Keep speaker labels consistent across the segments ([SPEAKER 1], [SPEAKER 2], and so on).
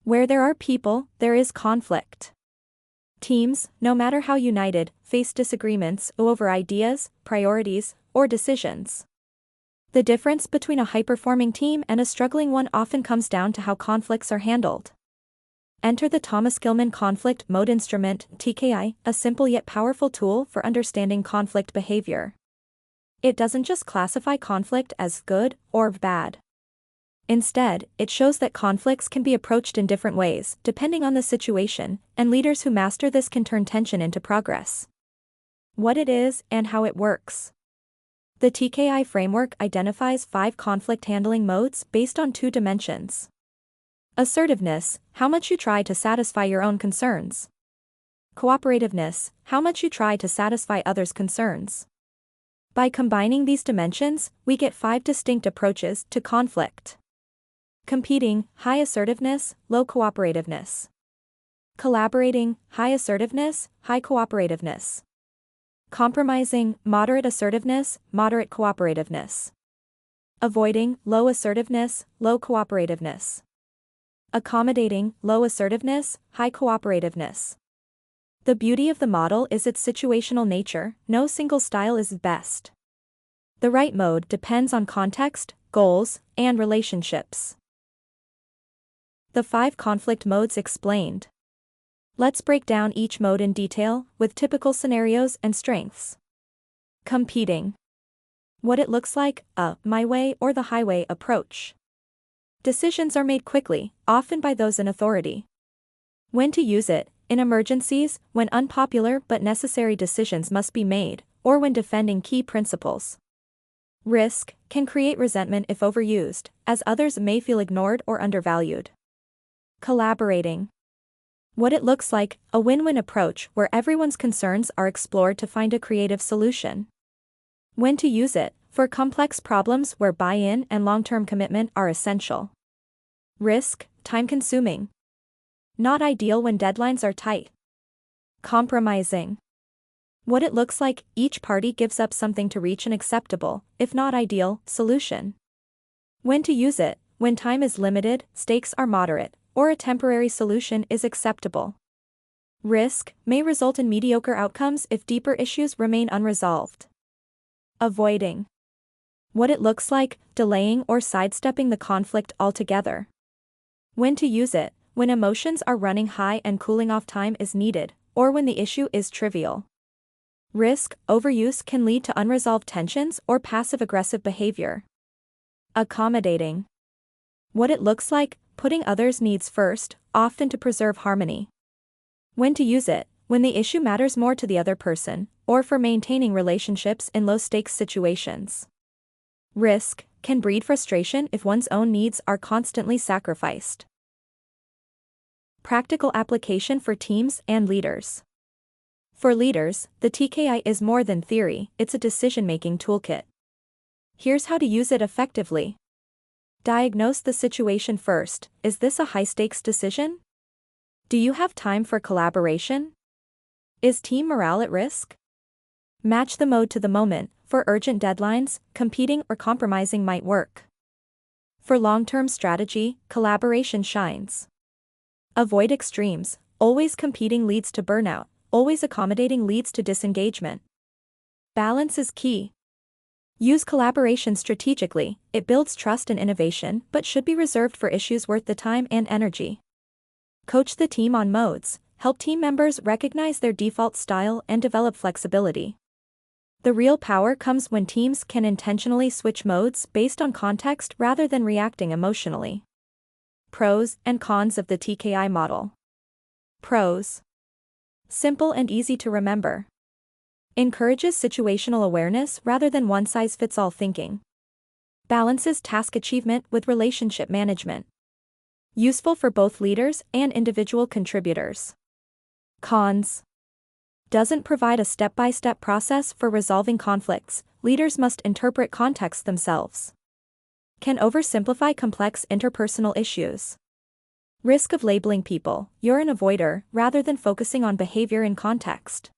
[SPEAKER 1] Where there are people, there is conflict. Teams, no matter how united, face disagreements over ideas, priorities, or decisions. The difference between a high-performing team and a struggling one often comes down to how conflicts are handled. Enter the Thomas-Kilmann Conflict Mode Instrument, TKI, a simple yet powerful tool for understanding conflict behavior. It doesn't just classify conflict as good or bad. Instead, it shows that conflicts can be approached in different ways, depending on the situation, and leaders who master this can turn tension into progress. What it is and how it works. The TKI framework identifies 5 conflict handling modes based on 2 dimensions. Assertiveness, how much you try to satisfy your own concerns. Cooperativeness, how much you try to satisfy others' concerns. By combining these dimensions, we get 5 distinct approaches to conflict. Competing, high assertiveness, low cooperativeness. Collaborating, high assertiveness, high cooperativeness. Compromising, moderate assertiveness, moderate cooperativeness. Avoiding, low assertiveness, low cooperativeness. Accommodating, low assertiveness, high cooperativeness. The beauty of the model is its situational nature, no single style is best. The right mode depends on context, goals, and relationships. The 5 conflict modes explained. Let's break down each mode in detail, with typical scenarios and strengths. Competing. What it looks like, a my way or the highway approach. Decisions are made quickly, often by those in authority. When to use it, in emergencies, when unpopular but necessary decisions must be made, or when defending key principles. Risk can create resentment if overused, as others may feel ignored or undervalued. Collaborating. What it looks like, a win-win approach where everyone's concerns are explored to find a creative solution. When to use it, for complex problems where buy-in and long-term commitment are essential. Risk, time-consuming. Not ideal when deadlines are tight. Compromising. What it looks like, each party gives up something to reach an acceptable, if not ideal, solution. When to use it, when time is limited, stakes are moderate, or a temporary solution is acceptable. Risk may result in mediocre outcomes if deeper issues remain unresolved. Avoiding. What it looks like, delaying or sidestepping the conflict altogether. When to use it, when emotions are running high and cooling off time is needed, or when the issue is trivial. Risk, overuse can lead to unresolved tensions or passive-aggressive behavior. Accommodating. What it looks like, putting others' needs first, often to preserve harmony. When to use it, when the issue matters more to the other person, or for maintaining relationships in low-stakes situations. Risk can breed frustration if one's own needs are constantly sacrificed. Practical application for teams and leaders. For leaders, the TKI is more than theory, it's a decision-making toolkit. Here's how to use it effectively. Diagnose the situation first. Is this a high-stakes decision? Do you have time for collaboration? Is team morale at risk? Match the mode to the moment. For urgent deadlines, competing or compromising might work. For long-term strategy, collaboration shines. Avoid extremes. Always competing leads to burnout. Always accommodating leads to disengagement. Balance is key. Use collaboration strategically. It builds trust and innovation, but should be reserved for issues worth the time and energy. Coach the team on modes. Help team members recognize their default style and develop flexibility. The real power comes when teams can intentionally switch modes based on context rather than reacting emotionally. Pros and cons of the TKI model. Pros. Simple and easy to remember. Encourages situational awareness rather than one-size-fits-all thinking. Balances task achievement with relationship management. Useful for both leaders and individual contributors. Cons. Doesn't provide a step-by-step process for resolving conflicts. Leaders must interpret context themselves. Can oversimplify complex interpersonal issues. Risk of labeling people, you're an avoider, rather than focusing on behavior in context.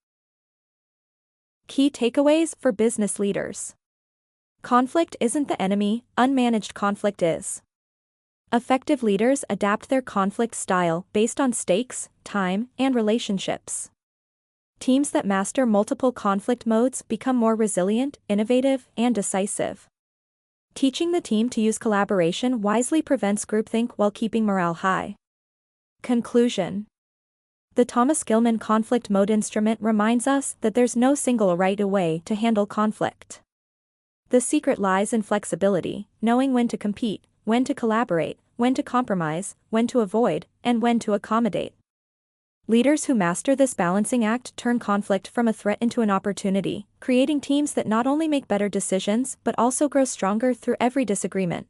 [SPEAKER 1] Key takeaways for business leaders. Conflict isn't the enemy, unmanaged conflict is. Effective leaders adapt their conflict style based on stakes, time, and relationships. Teams that master multiple conflict modes become more resilient, innovative, and decisive. Teaching the team to use collaboration wisely prevents groupthink while keeping morale high. Conclusion. The Thomas-Kilmann Conflict Mode Instrument reminds us that there's no single right way to handle conflict. The secret lies in flexibility, knowing when to compete, when to collaborate, when to compromise, when to avoid, and when to accommodate. Leaders who master this balancing act turn conflict from a threat into an opportunity, creating teams that not only make better decisions but also grow stronger through every disagreement.